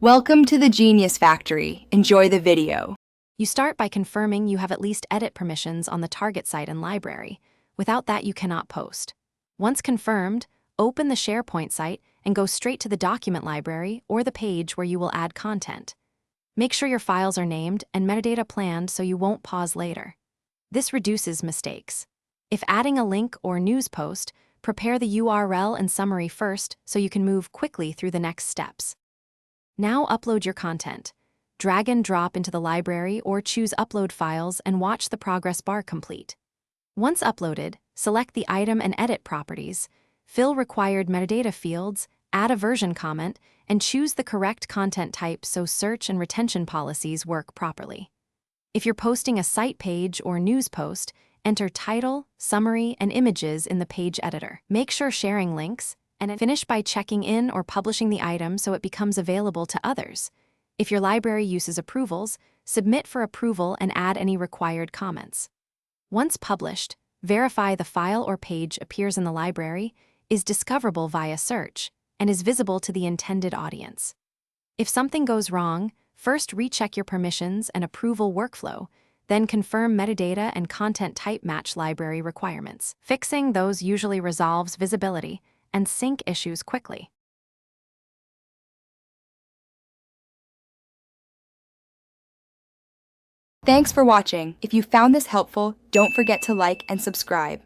Welcome to the Genius Factory. Enjoy the video. You start by confirming you have at least edit permissions on the target site and library. Without that, you cannot post. Once confirmed, open the Sharepoint site and go straight to the document library or the page where you will add content. Make sure your files are named and metadata planned so you won't pause later. This reduces mistakes. If adding a link or news post, prepare the URL and summary first so you can move quickly through the next steps. Now upload your content. Drag and drop into the library or choose Upload Files and watch the progress bar complete. Once uploaded, select the item and edit properties, fill required metadata fields, add a version comment, and choose the correct content type so search and retention policies work properly. If you're posting a site page or news post, enter title, summary, and images in the page editor. Make sure sharing links, and finish by checking in or publishing the item so it becomes available to others. If your library uses approvals, submit for approval and add any required comments. Once published, verify the file or page appears in the library, is discoverable via search, and is visible to the intended audience. If something goes wrong, first recheck your permissions and approval workflow, then confirm metadata and content type match library requirements. Fixing those usually resolves visibility and sync issues quickly. Thanks for watching. If you found this helpful, don't forget to like and subscribe.